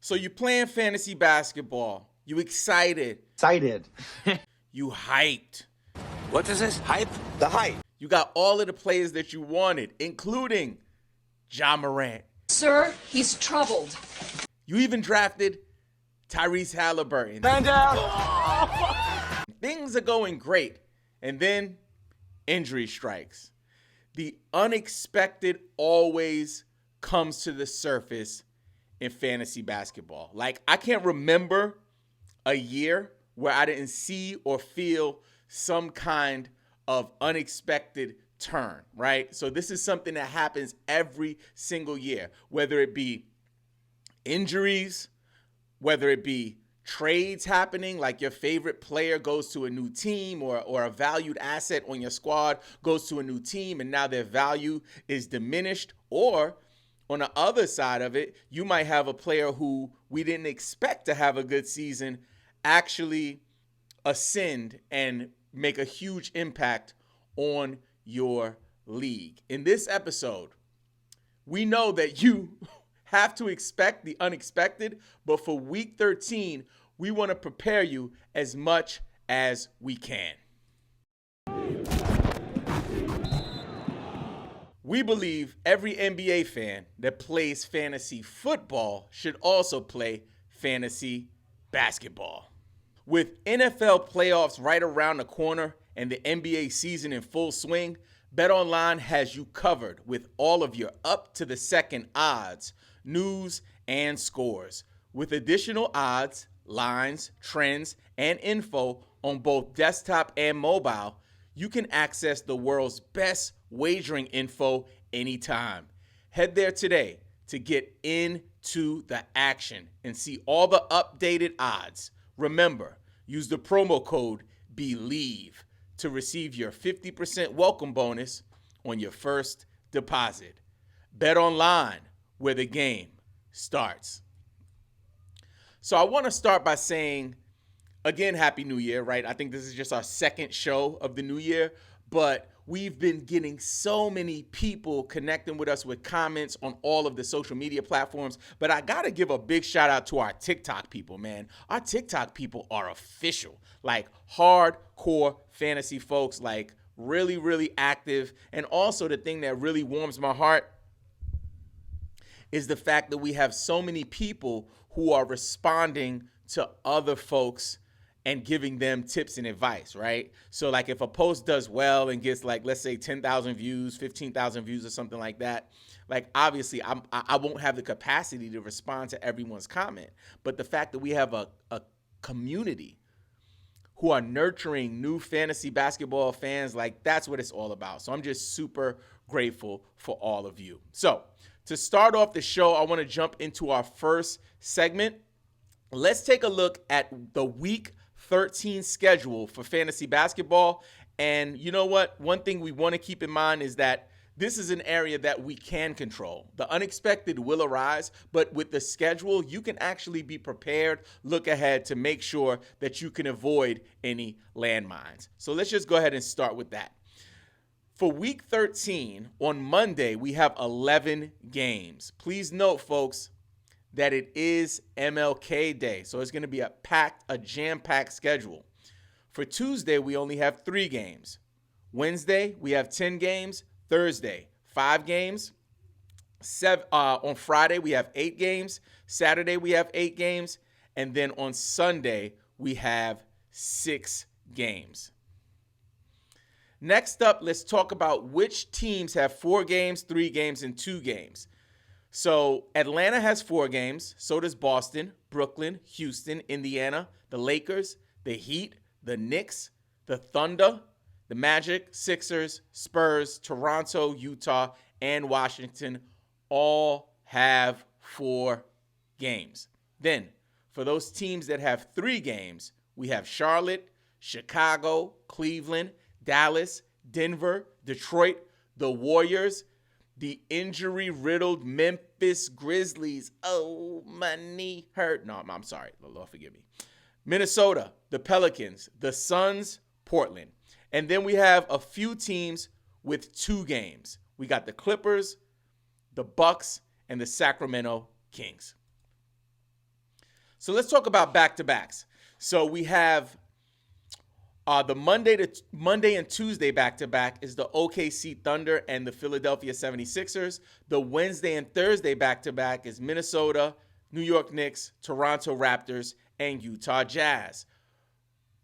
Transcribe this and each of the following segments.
So you playing fantasy basketball. You excited. Excited. You hyped. What is this? Hype? The hype. You got all of the players that you wanted, including Ja Morant. Sir, he's troubled. You even drafted Tyrese Halliburton. Man down. Things are going great. And then injury strikes. The unexpected always comes to the surface in fantasy basketball. Like, I can't remember a year where I didn't see or feel some kind of unexpected turn, right? So this is something that happens every single year, whether it be injuries, whether it be trades happening, like your favorite player goes to a new team, or a valued asset on your squad goes to a new team and now their value is diminished. Or on the other side of it, you might have a player who we didn't expect to have a good season actually ascend and make a huge impact on your league. In this episode, we know that you have to expect the unexpected, but for week 13, we want to prepare you as much as we can. We believe every NBA fan that plays fantasy football should also play fantasy basketball. With NFL playoffs right around the corner and the NBA season in full swing, BetOnline has you covered with all of your up-to-the-second odds, news, and scores. With additional odds, lines, trends, and info on both desktop and mobile, you can access the world's best wagering info anytime. Head there today to get into the action and see all the updated odds. Remember, use the promo code BLEAV to receive your 50% welcome bonus on your first deposit. Bet online, where the game starts. So I want to start by saying, again, Happy New Year, right? I think this is just our second show of the new year, but we've been getting so many people connecting with us with comments on all of the social media platforms. But I got to give a big shout out to our TikTok people, man. Our TikTok people are official, like hardcore fantasy folks, like really, really active. And also the thing that really warms my heart is the fact that we have so many people who are responding to other folks and giving them tips and advice, right? So like if a post does well and gets like, let's say 10,000 views, 15,000 views or something like that, like obviously I won't have the capacity to respond to everyone's comment. But the fact that we have a community who are nurturing new fantasy basketball fans, like that's what it's all about. So I'm just super grateful for all of you. So to start off the show, I want to jump into our first segment. Let's take a look at the week 13 schedule for fantasy basketball. And you know what? One thing we want to keep in mind is that this is an area that we can control. The unexpected will arise, but with the schedule, you can actually be prepared, look ahead to make sure that you can avoid any landmines. So let's just go ahead and start with that. For week 13, on Monday, we have 11 games. Please note, folks, that it is MLK Day, so it's going to be a jam-packed schedule. For Tuesday, we only have 3 games. Wednesday, we have 10 games. Thursday, 5 games. On Friday, we have 8 games. Saturday, we have 8 games. And then on Sunday, we have 6 games. Next up, let's talk about which teams have 4 games, 3 games, and 2 games. So Atlanta has 4 games. So does Boston, Brooklyn, Houston, Indiana, the Lakers, the Heat, the Knicks, the Thunder, the Magic, Sixers, Spurs, Toronto, Utah, and Washington all have 4 games. Then for those teams that have 3 games, we have Charlotte, Chicago, Cleveland, Dallas, Denver, Detroit, the Warriors, the injury-riddled Memphis Grizzlies. Oh, my knee hurt. No, I'm sorry. Lord forgive me. Minnesota, the Pelicans, the Suns, Portland. And then we have a few teams with 2 games. We got the Clippers, the Bucks, and the Sacramento Kings. So let's talk about back-to-backs. So we have the Monday and Tuesday back-to-back is the OKC Thunder and the Philadelphia 76ers. The Wednesday and Thursday back-to-back is Minnesota, New York Knicks, Toronto Raptors, and Utah Jazz.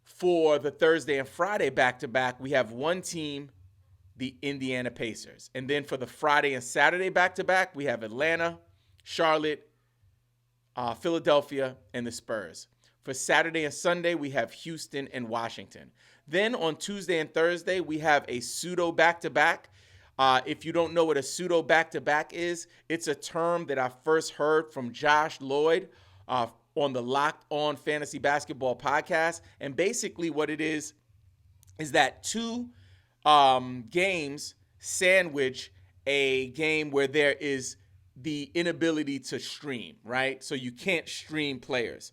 For the Thursday and Friday back-to-back, we have one team, the Indiana Pacers. And then for the Friday and Saturday back-to-back, we have Atlanta, Charlotte, Philadelphia, and the Spurs. For Saturday and Sunday, we have Houston and Washington. Then on Tuesday and Thursday, we have a pseudo back-to-back. If you don't know what a pseudo back-to-back is, it's a term that I first heard from Josh Lloyd on the Locked On Fantasy Basketball podcast. And basically what it is that two games sandwich a game where there is the inability to stream, right? So you can't stream players.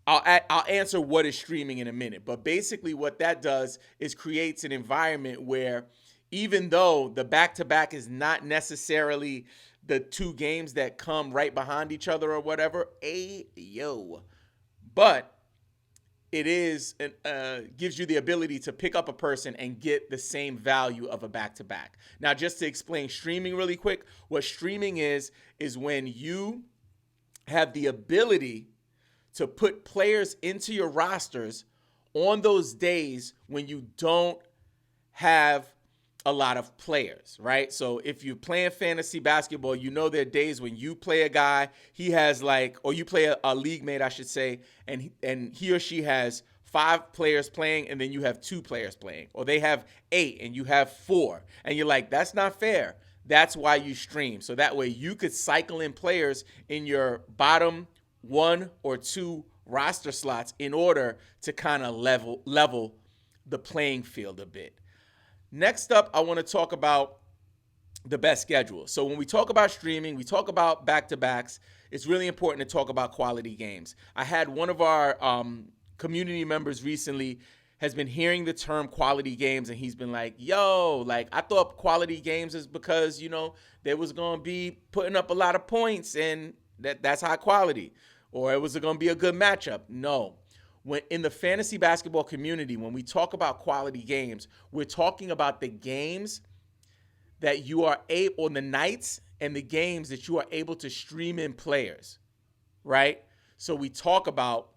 I'll answer what is streaming in a minute, but basically what that does is creates an environment where even though the back-to-back is not necessarily the two games that come right behind each other or whatever, but it is gives you the ability to pick up a person and get the same value of a back-to-back. Now, just to explain streaming really quick, what streaming is when you have the ability to put players into your rosters on those days when you don't have a lot of players, right? So if you're playing fantasy basketball, you know there are days when you play a guy, he has or you play a league mate, I should say, and he or she has 5 players playing, and then you have 2 players playing, or they have 8 and you have 4, and you're like, that's not fair. That's why you stream. So that way you could cycle in players in your bottom 1 or 2 roster slots in order to kind of level the playing field a bit. Next up, I want to talk about the best schedule. So when we talk about streaming, we talk about back-to-backs, it's really important to talk about quality games. I had one of our community members recently has been hearing the term quality games, and he's been like, yo, I thought quality games is because, they was going to be putting up a lot of points and that's high quality, or it was going to be a good matchup. No. When in the fantasy basketball community, when we talk about quality games, we're talking about the games that you are able, on the nights and the games that you are able to stream in players, right? So we talk about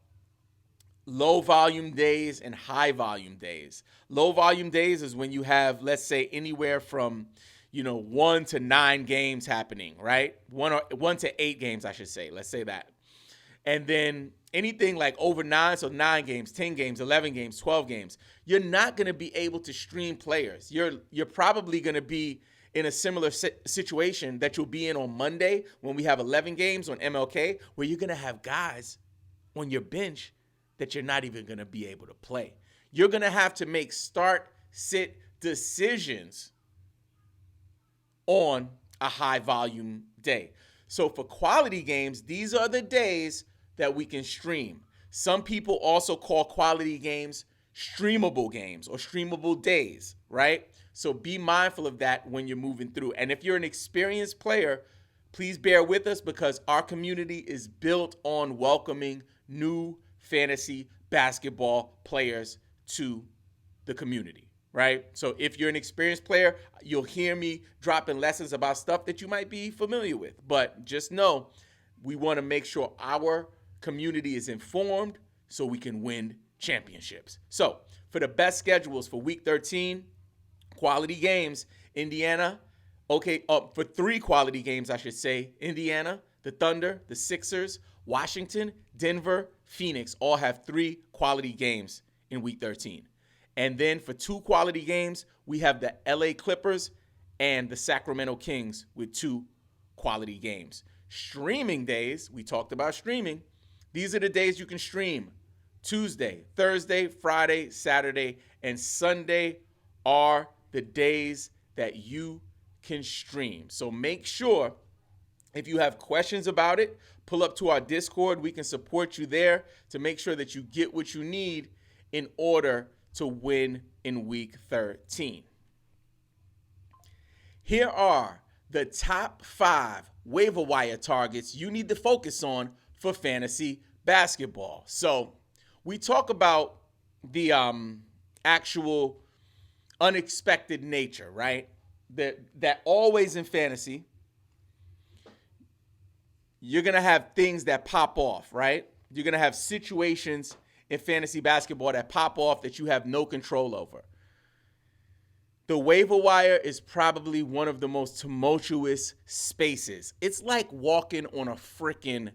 low volume days and high volume days. Low volume days is when you have, let's say, anywhere from 1 to 9 games happening, right? 1 to 8 games, I should say. Let's say that. And then anything like over 9, so 9 games, 10 games, 11 games, 12 games, you're not going to be able to stream players. You're probably going to be in a similar situation that you'll be in on Monday when we have 11 games on MLK, where you're going to have guys on your bench that you're not even going to be able to play. You're going to have to make start-sit decisions on a high-volume day. So for quality games, these are the days that we can stream. Some people also call quality games streamable games or streamable days, right? So be mindful of that when you're moving through. And if you're an experienced player, please bear with us because our community is built on welcoming new fantasy basketball players to the community, right? So if you're an experienced player, you'll hear me dropping lessons about stuff that you might be familiar with. But just know we want to make sure our community is informed so we can win championships. So for the best schedules for week 13, quality games, Indiana, for 3 quality games, I should say, Indiana, the Thunder, the Sixers, Washington, Denver, Phoenix all have 3 quality games in week 13. And then for 2 quality games, we have the LA Clippers and the Sacramento Kings with 2 quality games. Streaming days, we talked about streaming. These are the days you can stream. Tuesday, Thursday, Friday, Saturday, and Sunday are the days that you can stream. So make sure if you have questions about it, pull up to our Discord. We can support you there to make sure that you get what you need in order to win in week 13. Here are the top 5 waiver wire targets you need to focus on for fantasy basketball. So we talk about the actual unexpected nature, right? That always in fantasy, you're going to have things that pop off, right? You're going to have situations in fantasy basketball that pop off that you have no control over. The waiver wire is probably one of the most tumultuous spaces. It's like walking on a freaking,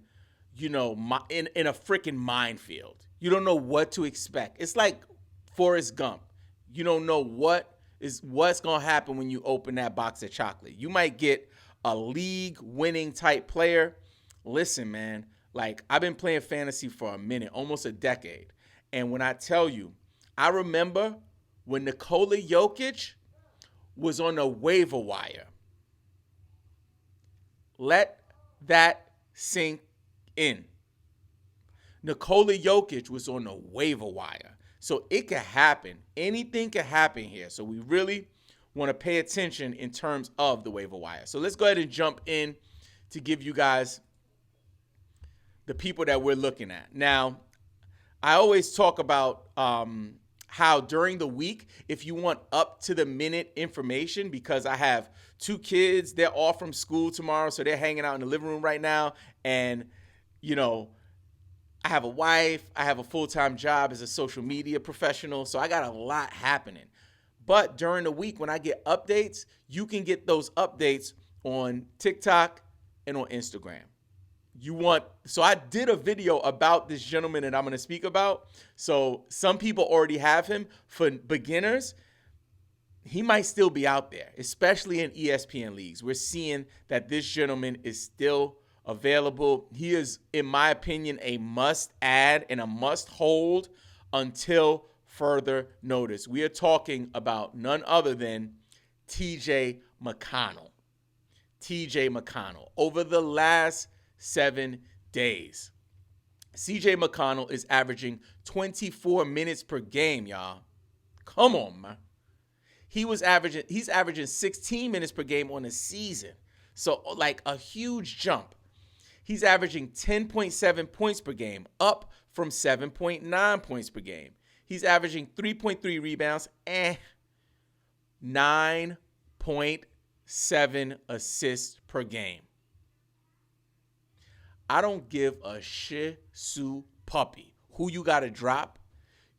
in a freaking minefield. You don't know what to expect. It's like Forrest Gump. You don't know what's going to happen when you open that box of chocolate. You might get a league-winning type player. Listen, man, like I've been playing fantasy for a minute, almost a decade. And when I tell you, I remember when Nikola Jokic was on the waiver wire. Let that sink in. Nikola Jokic was on the waiver wire. So it could happen. Anything could happen here. So we really want to pay attention in terms of the waiver wire. So let's go ahead and jump in to give you guys the people that we're looking at. Now, I always talk about how during the week, if you want up-to-the-minute information, because I have 2 kids, they're off from school tomorrow, so they're hanging out in the living room right now, and, I have a wife, I have a full-time job as a social media professional, so I got a lot happening. But during the week, when I get updates, you can get those updates on TikTok and on Instagram. So I did a video about this gentleman that I'm going to speak about. So some people already have him. For beginners, he might still be out there, especially in ESPN leagues. We're seeing that this gentleman is still available. He is, in my opinion, a must add and a must hold until further notice. We are talking about none other than TJ McConnell. TJ McConnell. Over the last 7 days, CJ McConnell is averaging 24 minutes per game, y'all. Come on, man. He's averaging 16 minutes per game on the season. So like a huge jump. He's averaging 10.7 points per game, up from 7.9 points per game. He's averaging 3.3 rebounds and 9.7 assists per game. I don't give a shih-tzu puppy who you got to drop.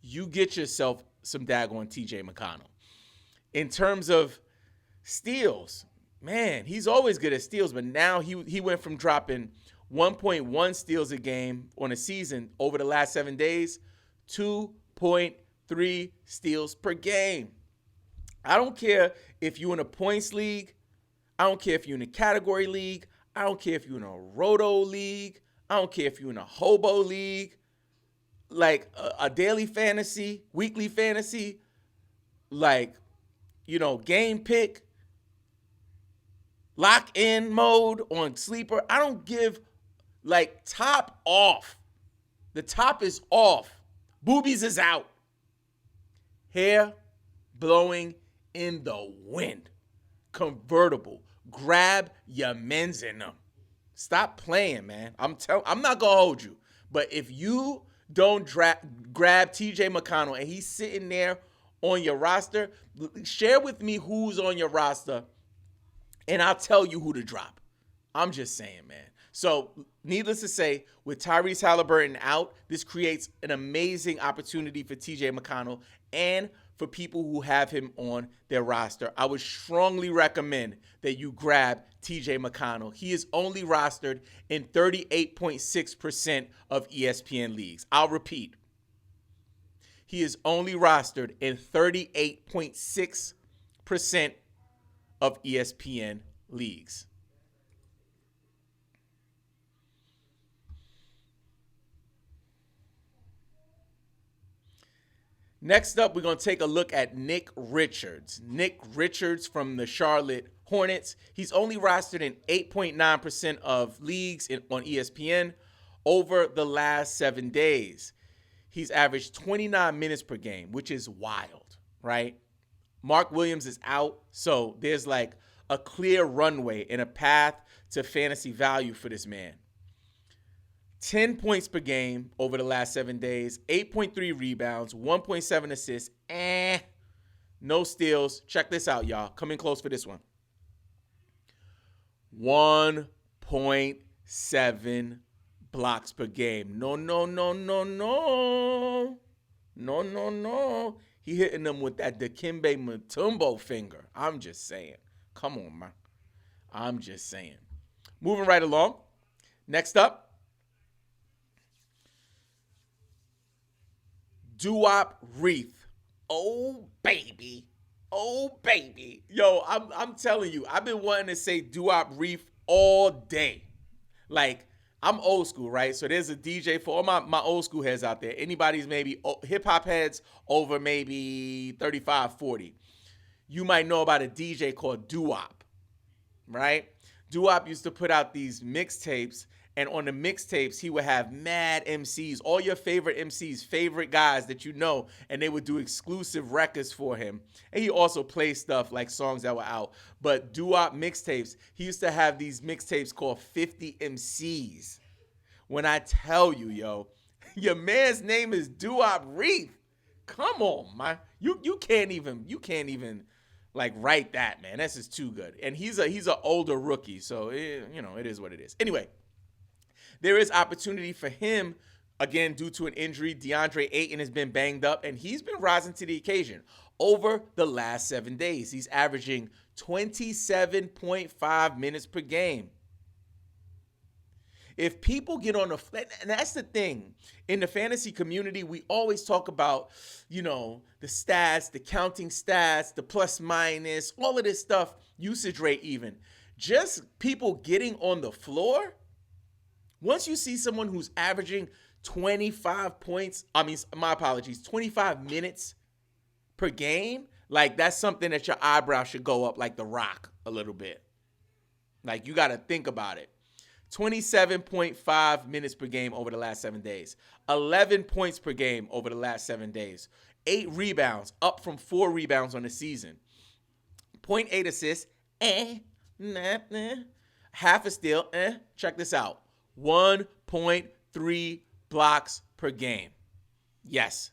You get yourself some daggone TJ McConnell. In terms of steals, man, he's always good at steals, but now he went from dropping 1.1 steals a game on a season over the last 7 days, 2.3 steals per game. I don't care if you're in a points league. I don't care if you're in a category league. I don't care if you're in a roto league. I don't care if you're in a hobo league, like a daily fantasy, weekly fantasy, like, game pick, lock in mode on sleeper. I don't give, top off. The top is off. Boobies is out. Hair blowing in the wind. Convertible. Grab your men's in them. Stop playing, man. I'm not gonna hold you. But if you don't grab TJ McConnell and he's sitting there on your roster, share with me who's on your roster, and I'll tell you who to drop. I'm just saying, man. So, needless to say, with Tyrese Halliburton out, this creates an amazing opportunity for TJ McConnell and for people who have him on their roster. I would strongly recommend that you grab TJ McConnell. He is only rostered in 38.6% of ESPN leagues. I'll repeat. He is only rostered in 38.6% of ESPN leagues. Next up, we're going to take a look at Nick Richards. Nick Richards from the Charlotte Hornets. He's only rostered in 8.9% of leagues on ESPN over the last 7 days. He's averaged 29 minutes per game, which is wild, right? Mark Williams is out, so there's like a clear runway and a path to fantasy value for this man. 10 points per game over the last 7 days, 8.3 rebounds, 1.7 assists, no steals. Check this out, y'all. Come in close for this one. 1.7 blocks per game. No. He hitting them with that Dikembe Mutombo finger. I'm just saying. Come on, man. I'm just saying. Moving right along. Next up. Doo-Wop Reef. Oh, baby. Yo, I'm telling you, I've been wanting to say Doo-Wop Reef all day. Like, I'm old school, right? So there's a DJ for all my old school heads out there. Anybody's maybe hip-hop heads over maybe 35, 40. You might know about a DJ called Doo-Wop, right? Doo-Wop used to put out these mixtapes, and on the mixtapes, he would have mad MCs, all your favorite MCs, favorite guys that you know, and they would do exclusive records for him. And he also plays stuff like songs that were out. But Doo-Wop mixtapes, he used to have these mixtapes called 50 MCs. When I tell you, yo, your man's name is Doo-Wop Reef. Come on, man. You can't even like write that, man. That's just too good. And he's an older rookie, so it is what it is. Anyway, there is opportunity for him, again, due to an injury. DeAndre Ayton has been banged up, and he's been rising to the occasion. Over the last 7 days, he's averaging 27.5 minutes per game. If people get on and that's the thing. In the fantasy community, we always talk about, the stats, the counting stats, the plus minus, all of this stuff, usage rate even. Just people getting on the floor. Once you see someone who's averaging 25 minutes per game, like that's something that your eyebrow should go up like The Rock a little bit. Like you got to think about it. 27.5 minutes per game over the last 7 days. 11 points per game over the last 7 days. 8 rebounds, up from 4 rebounds on the season. 0.8 assists, half a steal, check this out. 1.3 blocks per game. Yes.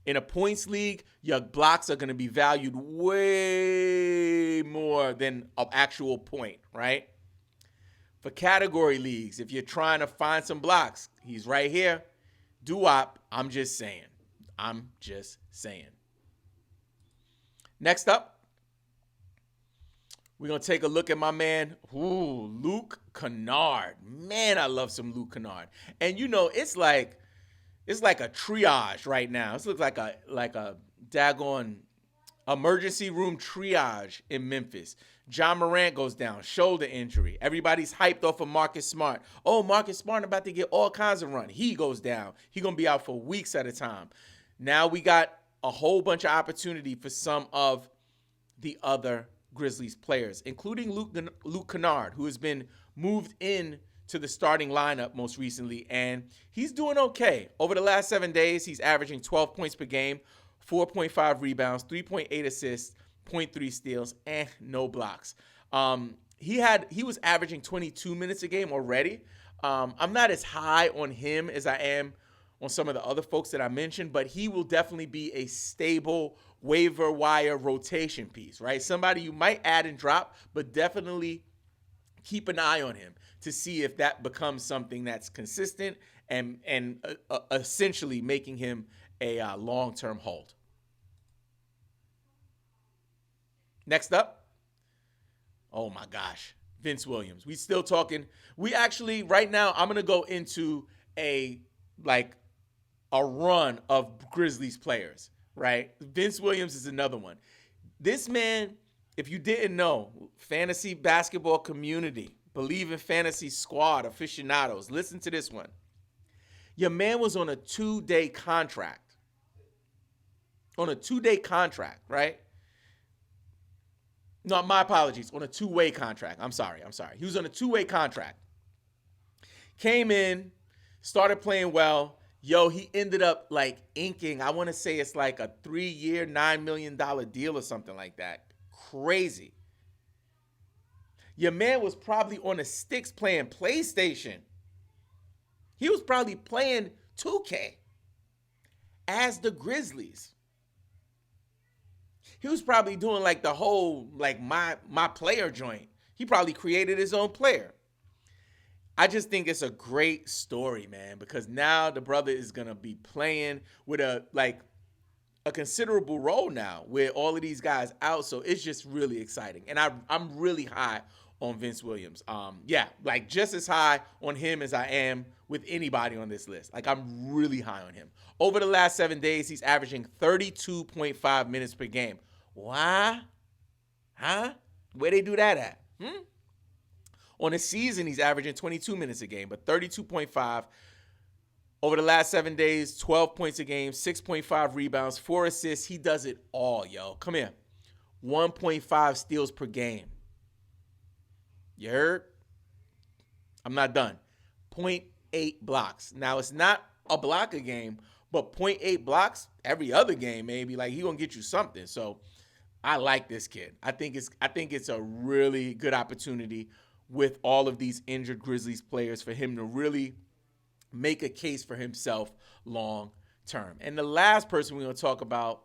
In a points league, your blocks are going to be valued way more than an actual point, right? For category leagues, if you're trying to find some blocks, he's right here. Doo-Wop, I'm just saying. Next up, we're going to take a look at my man, Luke Canard. Man, I love some Luke Canard. And it's like a triage right now. This looks like a daggone emergency room triage in Memphis. John Morant goes down, shoulder injury. Everybody's hyped off of Marcus Smart. Oh, Marcus Smart about to get all kinds of run. He goes down. He's going to be out for weeks at a time. Now we got a whole bunch of opportunity for some of the other Grizzlies players, including Luke Canard, who has been moved in to the starting lineup most recently, and he's doing okay. Over the last 7 days, he's averaging 12 points per game, 4.5 rebounds, 3.8 assists, 0.3 steals, no blocks. He was averaging 22 minutes a game already. I'm not as high on him as I am on some of the other folks that I mentioned, but he will definitely be a stable waiver wire rotation piece, right? Somebody you might add and drop, but definitely keep an eye on him to see if that becomes something that's consistent and essentially making him a long-term hold. Next up, oh my gosh, Vince Williams. We still talking. We actually, right now, I'm going to go into a run of Grizzlies players, right? Vince Williams is another one. This man, if you didn't know, fantasy basketball community, Believe in Fantasy Squad aficionados, listen to this one. Your man was on a 2-day contract. On a 2-day contract, right? No, my apologies. On a 2-way contract. I'm sorry. He was on a 2-way contract. Came in, started playing well. Yo, he ended up inking, I want to say it's like a 3-year, $9 million deal or something like that. Crazy. Your man was probably on the sticks playing PlayStation. He was probably playing 2K as the Grizzlies. He was probably doing like the whole like my player joint. He probably created his own player. I just think it's a great story, man, because now the brother is gonna be playing with a considerable role now with all of these guys out. So it's just really exciting. And I'm really high on Vince Williams. Like just as high on him as I am with anybody on this list. Like I'm really high on him. Over the last 7 days, he's averaging 32.5 minutes per game. Why? Huh? Where they do that at? On the season, he's averaging 22 minutes a game, but 32.5. Over the last 7 days, 12 points a game, 6.5 rebounds, 4 assists. He does it all, yo. Come here. 1.5 steals per game. You heard? I'm not done. 0.8 blocks. Now, it's not a block a game, but 0.8 blocks every other game, maybe. Like, he gonna get you something. So, I like this kid. I think it's a really good opportunity with all of these injured Grizzlies players for him to really make a case for himself long term. And the last person we're going to talk about,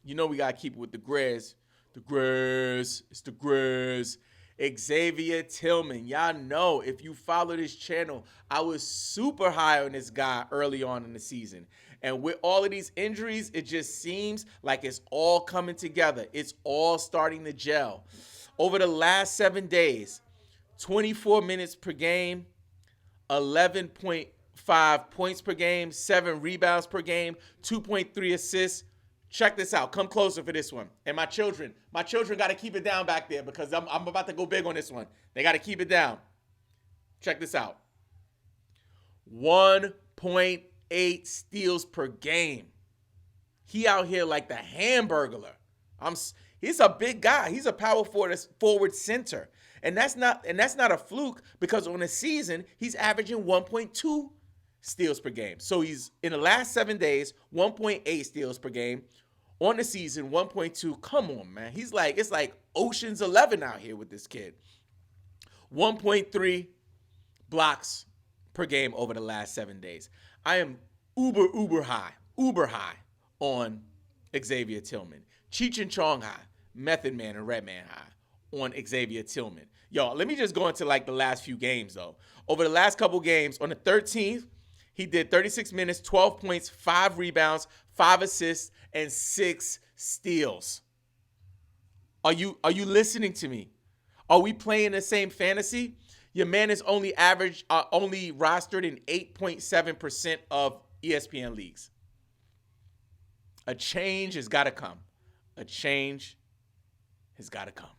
we got to keep it with the Grizz. It's the Grizz. Xavier Tillman. Y'all know, if you follow this channel, I was super high on this guy early on in the season. And with all of these injuries, it just seems like it's all coming together. It's all starting to gel. Over the last 7 days, 24 minutes per game, 11.5 points per game, 7 rebounds per game, 2.3 assists. Check this out. Come closer for this one. And my children got to keep it down back there because I'm about to go big on this one. They got to keep it down. Check this out. 1.8 steals per game. He out here like the Hamburglar. He's a big guy. He's a power forward center. And that's not a fluke because on the season, he's averaging 1.2 steals per game. So he's in the last 7 days, 1.8 steals per game. On the season, 1.2. Come on, man. It's like Ocean's 11 out here with this kid. 1.3 blocks per game over the last 7 days. I am uber high on Xavier Tillman. Cheech and Chong high, Method Man and Redman high on Xavier Tillman. Y'all, let me just go into like the last few games though. Over the last couple games, on the 13th, he did 36 minutes, 12 points, 5 rebounds, 5 assists, and 6 steals. Are you listening to me? Are we playing the same fantasy? Your man is only rostered in 8.7% of ESPN leagues. A change has got to come. A change has got to come.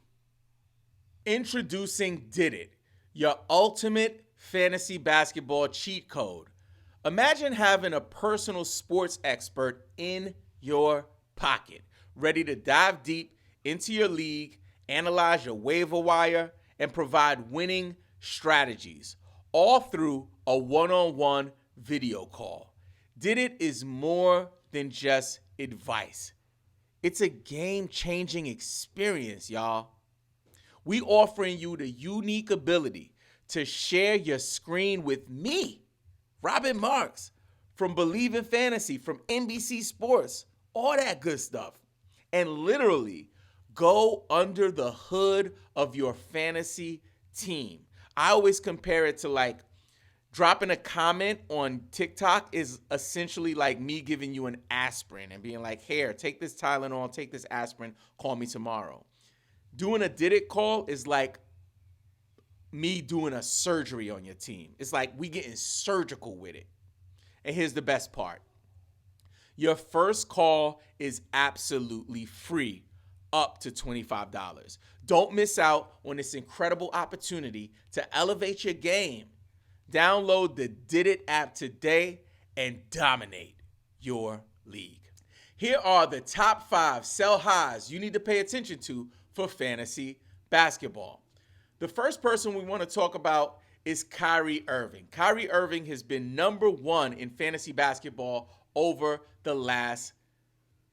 Introducing Did It, your ultimate fantasy basketball cheat code. Imagine having a personal sports expert in your pocket, ready to dive deep into your league, analyze your waiver wire, and provide winning strategies, all through a one-on-one video call. Did It is more than just advice. It's a game-changing experience, y'all. We offering you the unique ability to share your screen with me, Robin Marks, from BLEAV in Fantasy, from NBC Sports, all that good stuff, and literally go under the hood of your fantasy team. I always compare it to like dropping a comment on TikTok is essentially like me giving you an aspirin and being like, here, take this Tylenol, take this aspirin, call me tomorrow. Doing a Did It call is like me doing a surgery on your team. It's like we getting surgical with it. And here's the best part. Your first call is absolutely free, up to $25. Don't miss out on this incredible opportunity to elevate your game. Download the Did It app today and dominate your league. Here are the top 5 sell highs you need to pay attention to for fantasy basketball. The first person we want to talk about is Kyrie Irving. Kyrie Irving has been number 1 in fantasy basketball over the last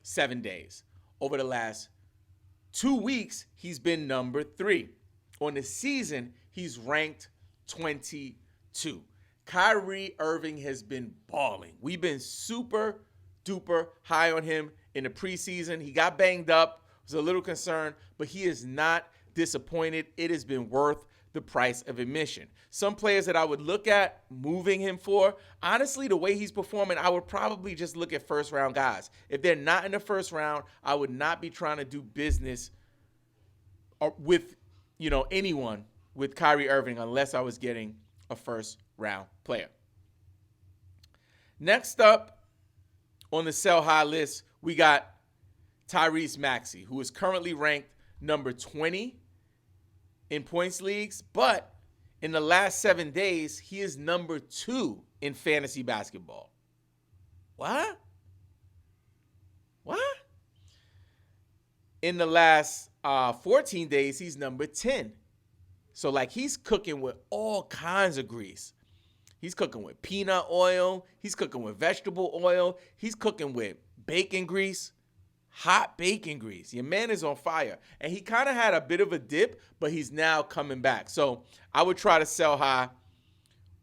7 days. Over the last 2 weeks, he's been number 3. On the season, he's ranked 22. Kyrie Irving has been balling. We've been super duper high on him in the preseason. He got banged up, was a little concerned, but he is not disappointed. It has been worth the price of admission. Some players that I would look at moving him for, honestly, the way he's performing, I would probably just look at first round guys. If they're not in the first round, I would not be trying to do business with, anyone with Kyrie Irving unless I was getting a first round player. Next up on the sell high list, we got Tyrese Maxey, who is currently ranked number 20 in points leagues, but in the last 7 days, he is number 2 in fantasy basketball. What? In the last 14 days, he's number 10. So, he's cooking with all kinds of grease. He's cooking with peanut oil. He's cooking with vegetable oil. He's cooking with bacon grease, hot bacon grease. Your man is on fire. And he kind of had a bit of a dip, but he's now coming back. So I would try to sell high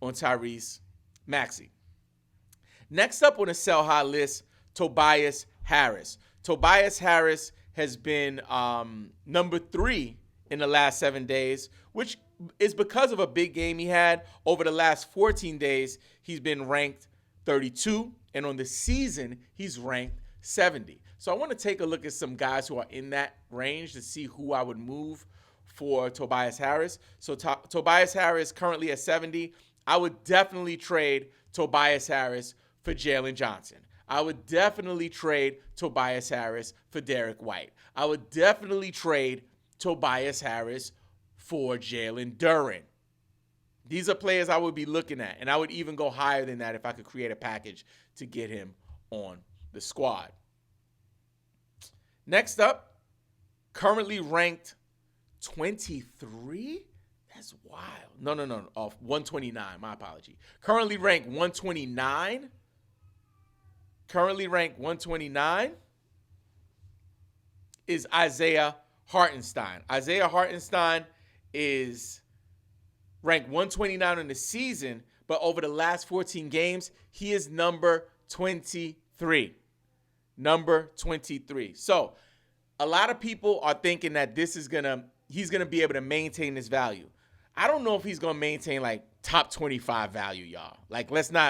on Tyrese Maxey. Next up on the sell high list, Tobias Harris. Tobias Harris has been number 3 in the last 7 days, which is because of a big game he had. Over the last 14 days, he's been ranked 32, and on the season, he's ranked 70. So I want to take a look at some guys who are in that range to see who I would move for Tobias Harris. So Tobias Harris currently at 70. I would definitely trade Tobias Harris for Jalen Johnson. I would definitely trade Tobias Harris for Derek White. I would definitely trade Tobias Harris for Jalen Duren. These are players I would be looking at, and I would even go higher than that if I could create a package to get him on the squad. Next up, currently ranked 23? That's wild. No, off 129, my apology. Currently ranked 129. Is Isaiah Hartenstein. Isaiah Hartenstein is ranked 129 in the season, but over the last 14 games, he is number 23. Number 23. So a lot of people are thinking that he's gonna be able to maintain this value. I don't know if he's gonna maintain top 25 value, y'all.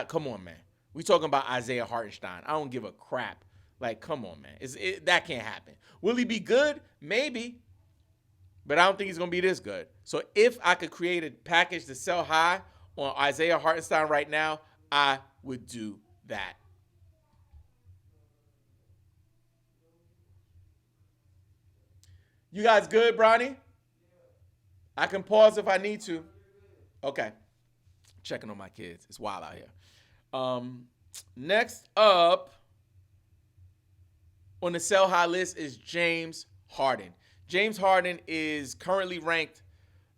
Come on, man. We talking about Isaiah Hartenstein. I don't give a crap. Come on, man. That can't happen. Will he be good? Maybe. But I don't think he's going to be this good. So if I could create a package to sell high on Isaiah Hartenstein right now, I would do that. You guys good, Bronny? I can pause if I need to. Okay. Checking on my kids. It's wild out here. Next up on the sell high list is James Harden. James Harden is currently ranked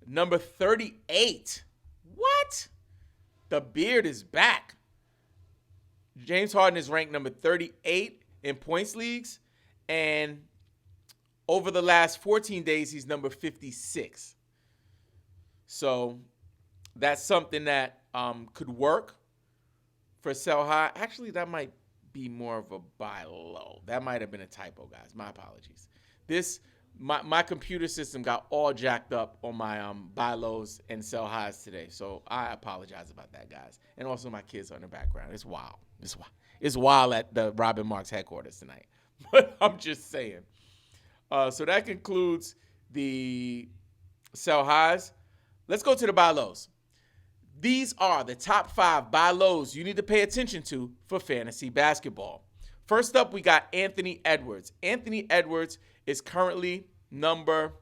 number 38. What? The beard is back. James Harden is ranked number 38 in points leagues, and over the last 14 days, he's number 56. So that's something that could work for sell high. Actually, that might be more of a buy low. That might have been a typo, guys. My apologies. My computer system got all jacked up on my buy lows and sell highs today. So I apologize about that, guys. And also my kids are in the background. It's wild. It's wild at the Robin Marks headquarters tonight. But I'm just saying. So that concludes the sell highs. Let's go to the buy lows. These are the top 5 buy lows you need to pay attention to for fantasy basketball. First up, we got Anthony Edwards. Anthony Edwards is currently number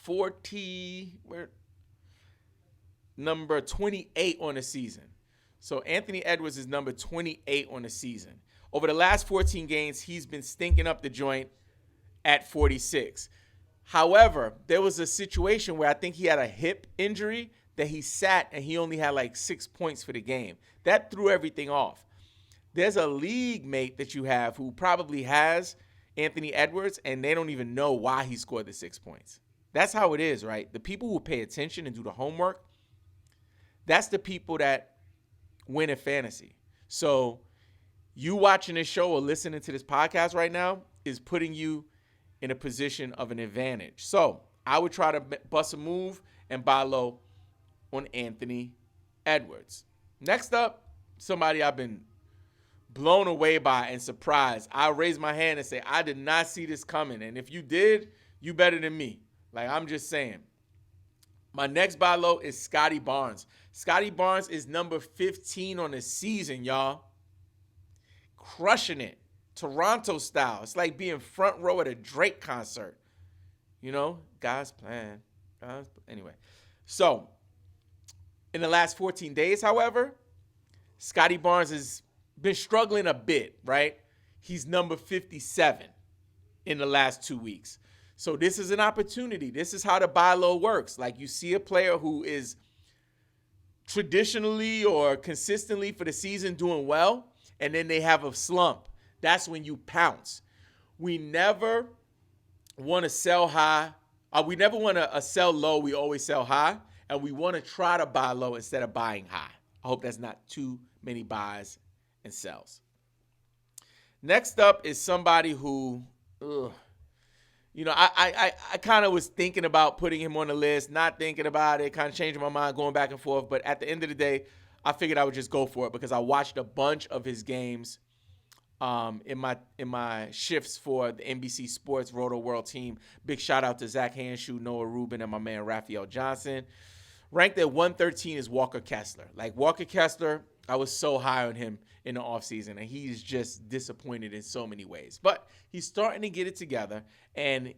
28 on the season. So Anthony Edwards is number 28 on the season. Over the last 14 games, he's been stinking up the joint at 46. However, there was a situation where I think he had a hip injury that he sat and he only had 6 points for the game. That threw everything off. There's a league mate that you have who probably has Anthony Edwards, and they don't even know why he scored the 6 points. That's how it is, right? The people who pay attention and do the homework, that's the people that win in fantasy. So you watching this show or listening to this podcast right now is putting you in a position of an advantage. So I would try to bust a move and buy low on Anthony Edwards. Next up, somebody I've been blown away by and surprised. I'll raise my hand and say, I did not see this coming. And if you did, you better than me. Like, I'm just saying. My next buy low is Scotty Barnes. Scotty Barnes is number 15 on the season, y'all. Crushing it. Toronto style. It's like being front row at a Drake concert. You know, God's plan. Anyway. So, in the last 14 days, however, Scotty Barnes has been struggling a bit, right? He's number 57 in the last 2 weeks. So this is an opportunity. This is how the buy low works. Like, you see a player who is traditionally or consistently for the season doing well, and then they have a slump. That's when you pounce. We never want to sell high. We never want to sell low. We always sell high. And we want to try to buy low instead of buying high. I hope that's not too many buys and sells. Next up is somebody who, I kind of was thinking about putting him on the list, not thinking about it, kind of changing my mind, going back and forth. But at the end of the day, I figured I would just go for it because I watched a bunch of his games in my shifts for the NBC Sports Roto World team. Big shout out to Zach Hanshoe, Noah Rubin, and my man Raphael Johnson. Ranked at 113 is Walker Kessler. Like, Walker Kessler, I was so high on him in the offseason, and he's just disappointed in so many ways. But he's starting to get it together, and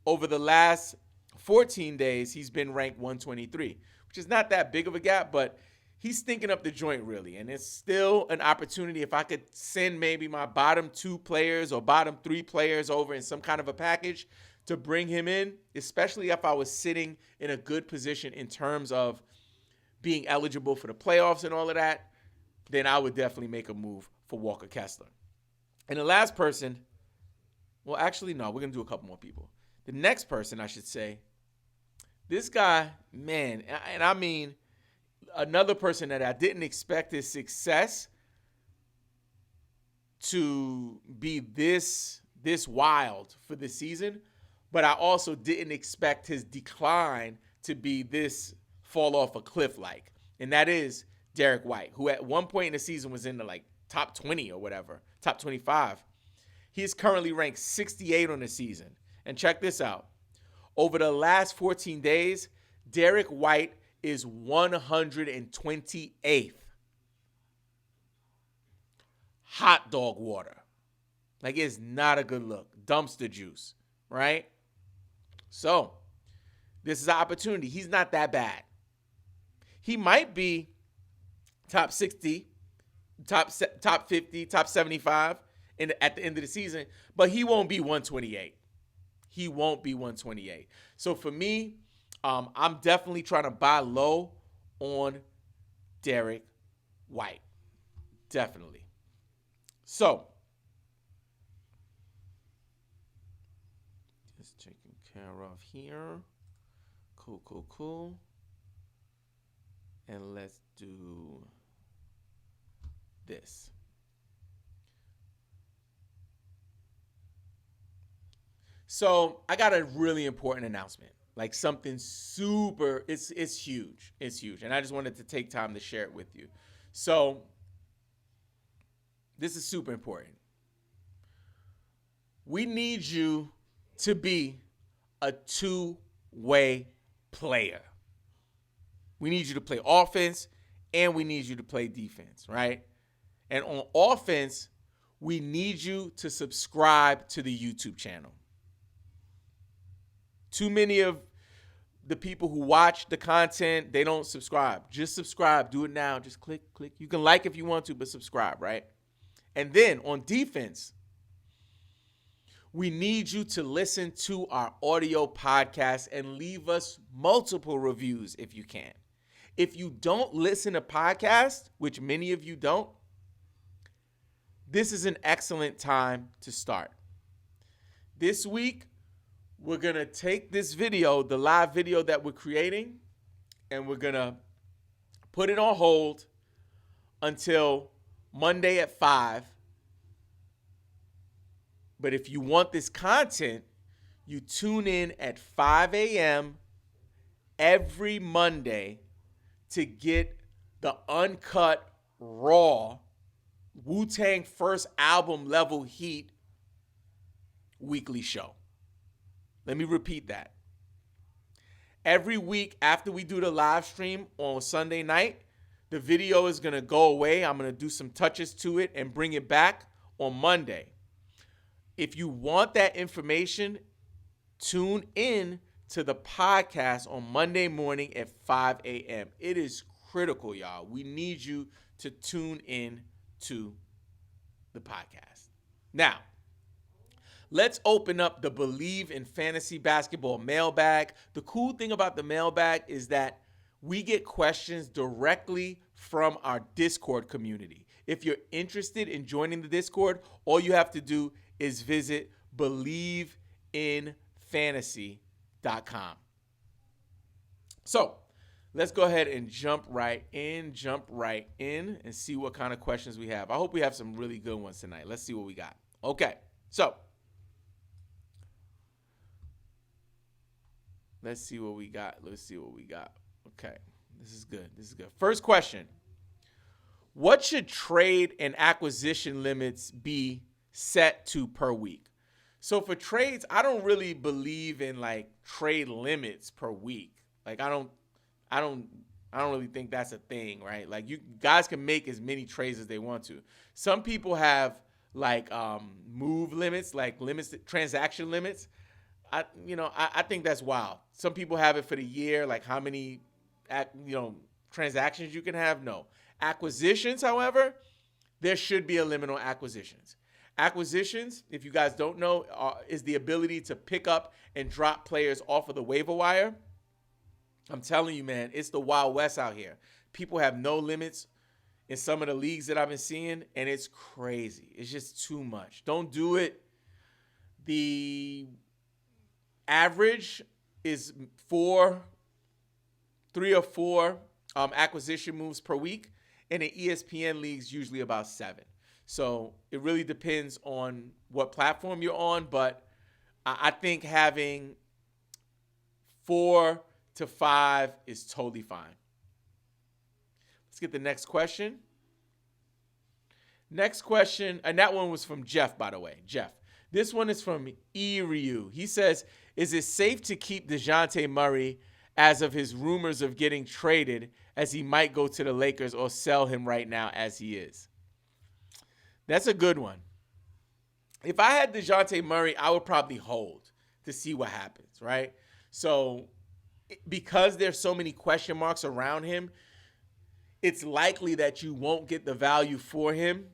over the last 14 days, he's been ranked 123, which is not that big of a gap, but he's stinking up the joint, really. And it's still an opportunity if I could send maybe my bottom 2 players or bottom 3 players over in some kind of a package to bring him in, especially if I was sitting in a good position in terms of being eligible for the playoffs and all of that, then I would definitely make a move for Walker Kessler. And the last person, well, actually, no, we're going to do a couple more people. The next person, I should say, this guy, man, and I mean another person that I didn't expect his success to be this wild for the season, but I also didn't expect his decline to be this fall off a cliff like. And that is Derek White, who at one point in the season was in the top 20 or whatever, top 25. He is currently ranked 68 on the season. And check this out. Over the last 14 days, Derek White is 128th. Hot dog water. Like, it's not a good look. Dumpster juice, right? So, this is an opportunity. He's not that bad. He might be top 60, top 50, top 75 at the end of the season, but he won't be 128. He won't be 128. So for me, I'm definitely trying to buy low on Derek White. Definitely. So, just taking care of here. Cool. And let's do this. So I got a really important announcement, like something super, it's huge. It's huge. And I just wanted to take time to share it with you. So this is super important. We need you to be a two-way player. We need you to play offense and we need you to play defense, right? And on offense, we need you to subscribe to the YouTube channel. Too many of the people who watch the content, they don't subscribe. Just subscribe. Do it now. Just click. You can like if you want to, but subscribe, right? And then on defense, we need you to listen to our audio podcast and leave us multiple reviews if you can. If you don't listen to podcasts, which many of you don't, this is an excellent time to start. This week, we're going to take this video, the live video that we're creating, and we're going to put it on hold until Monday at 5. But if you want this content, you tune in at 5 a.m. every Monday to get the uncut, raw, Wu-Tang first album level heat weekly show. Let me repeat that. Every week after we do the live stream on Sunday night, the video is going to go away. I'm going to do some touches to it and bring it back on Monday. If you want that information, tune in to the podcast on Monday morning at 5 a.m. It is critical, y'all. We need you to tune in to the podcast. Now, let's open up the BLEAV in Fantasy Basketball mailbag. The cool thing about the mailbag is that we get questions directly from our Discord community. If you're interested in joining the Discord, all you have to do is visit believeInFantasy.com. So let's go ahead and jump right in and see what kind of questions we have. I hope we have some really good ones tonight. Let's see what we got. Okay, so let's see what we got. Okay, this is good. First question. What should trade and acquisition limits be set to per week? So for trades, I don't really believe in like trade limits per week. Like I don't really think that's a thing, right? Like you guys can make as many trades as they want to. Some people have like move limits, like limits, transaction limits. I think that's wild. Some people have it for the year, like how many transactions you can have. No. Acquisitions, however, there should be a limit on acquisitions. Acquisitions, if you guys don't know, is the ability to pick up and drop players off of the waiver wire. I'm telling you, man, it's the Wild West out here. People have no limits in some of the leagues that I've been seeing, and it's crazy. It's just too much. Don't do it. The average is 3 or 4 acquisition moves per week. And in ESPN leagues, usually about 7. So it really depends on what platform you're on. But I think having 4 to 5 is totally fine. Let's get the next question. Next question, and that one was from Jeff, by the way. Jeff. This one is from E-Ryu. He says, is it safe to keep DeJounte Murray as of his rumors of getting traded, as he might go to the Lakers, or sell him right now as he is? That's a good one. If I had DeJounte Murray, I would probably hold to see what happens, right? So because there's so many question marks around him, it's likely that you won't get the value for him.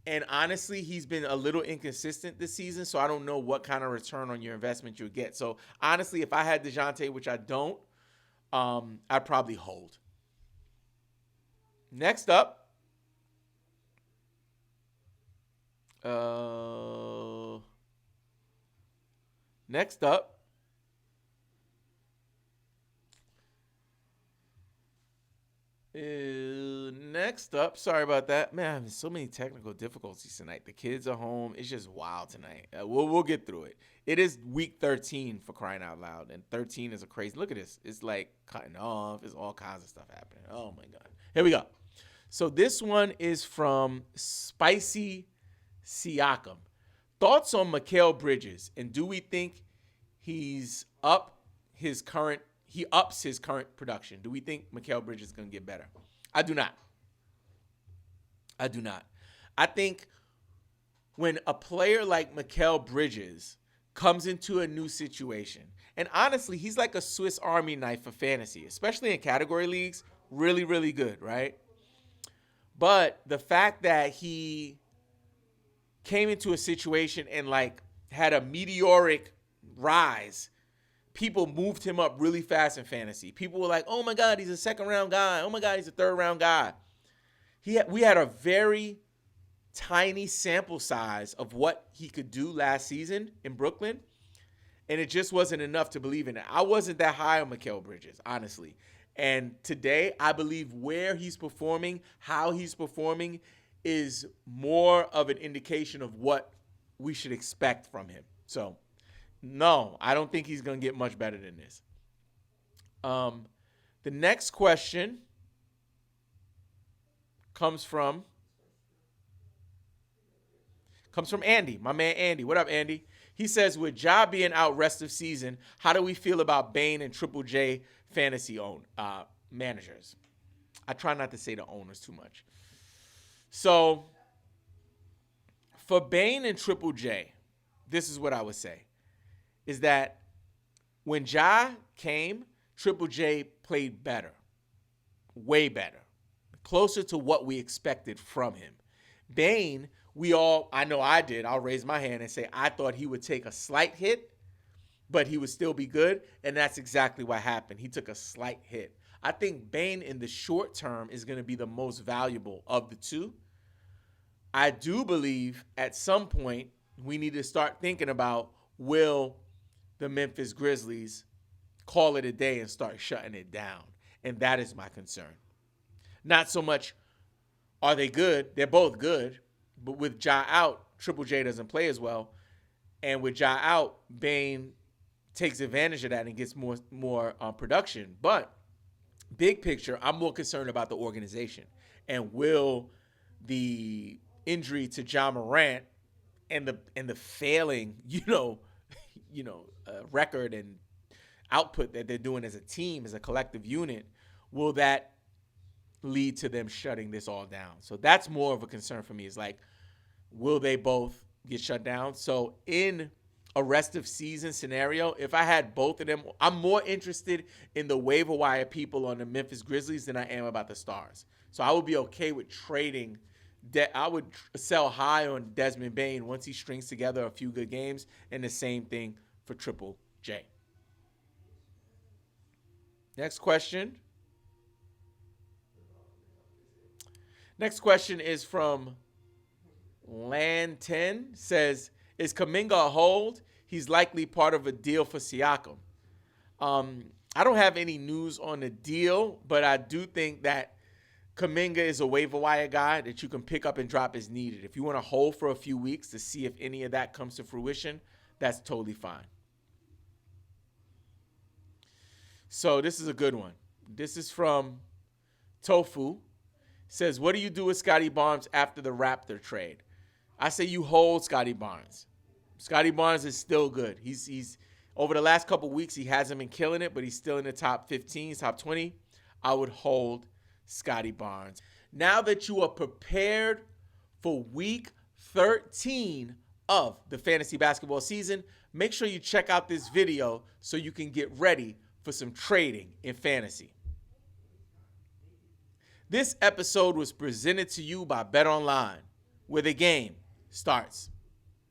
And honestly, he's been a little inconsistent this season, so I don't know what kind of return on your investment you'll get. So honestly, if I had DeJounte, which I don't, I'd probably hold. Next up, sorry about that. Man, I'm having so many technical difficulties tonight. The kids are home. It's just wild tonight. We'll get through it. It is week 13 for crying out loud, and 13 is a crazy. Look at this. It's like cutting off. There's all kinds of stuff happening. Oh, my God. Here we go. So this one is from Spicy Siakam. Thoughts on Mikal Bridges, and do we think he ups his current production? Do we think Mikal Bridges is going to get better? I do not. I think when a player like Mikal Bridges comes into a new situation, and honestly, he's like a Swiss Army knife for fantasy, especially in category leagues, really, really good, right? But the fact that he came into a situation and like had a meteoric rise, people moved him up really fast in fantasy. People were like, oh my God, he's a second round guy. Oh my God, he's a third round guy. We had a very tiny sample size of what he could do last season in Brooklyn, and it just wasn't enough to believe in it. I wasn't that high on Mikal Bridges, honestly. And today, I believe where he's performing, how he's performing, is more of an indication of what we should expect from him. So, no, I don't think he's going to get much better than this. The next question comes from Andy, my man Andy. What up, Andy? He says, with Ja being out rest of season, how do we feel about Bane and Triple J fantasy managers? I try not to say the owners too much. So, for Bane and Triple J, this is what I would say, is that when Ja came, Triple J played better, way better, closer to what we expected from him. Bane, I know I did, I'll raise my hand and say I thought he would take a slight hit, but he would still be good, and that's exactly what happened. He took a slight hit. I think Bane in the short term is going to be the most valuable of the two. I do believe at some point we need to start thinking about, will the Memphis Grizzlies call it a day and start shutting it down? And that is my concern. Not so much are they good. They're both good. But with Ja out, Triple J doesn't play as well. And with Ja out, Bane takes advantage of that and gets more production. But big picture, I'm more concerned about the organization. And will the injury to Ja Morant and the failing, record and output that they're doing as a team, as a collective unit, will that lead to them shutting this all down? So that's more of a concern for me, is like, will they both get shut down? So in a rest of season scenario, if I had both of them, I'm more interested in the waiver wire people on the Memphis Grizzlies than I am about the Stars. So I would be okay with trading. I would sell high on Desmond Bane once he strings together a few good games, and the same thing for Triple J. Next question. Next question is from Lan10. Says, is Kuminga a hold? He's likely part of a deal for Siakam. I don't have any news on the deal, but I do think that Kuminga is a waiver wire guy that you can pick up and drop as needed. If you want to hold for a few weeks to see if any of that comes to fruition, that's totally fine. So this is a good one. This is from Tofu. Says, what do you do with Scotty Barnes after the Raptor trade? I say you hold Scotty Barnes. Scotty Barnes is still good. He's over the last couple weeks, he hasn't been killing it, but he's still in the top 15, top 20. I would hold Scotty Barnes. Now that you are prepared for week 13 of the fantasy basketball season, make sure you check out this video so you can get ready for some trading in fantasy. This episode was presented to you by BetOnline, where the game starts.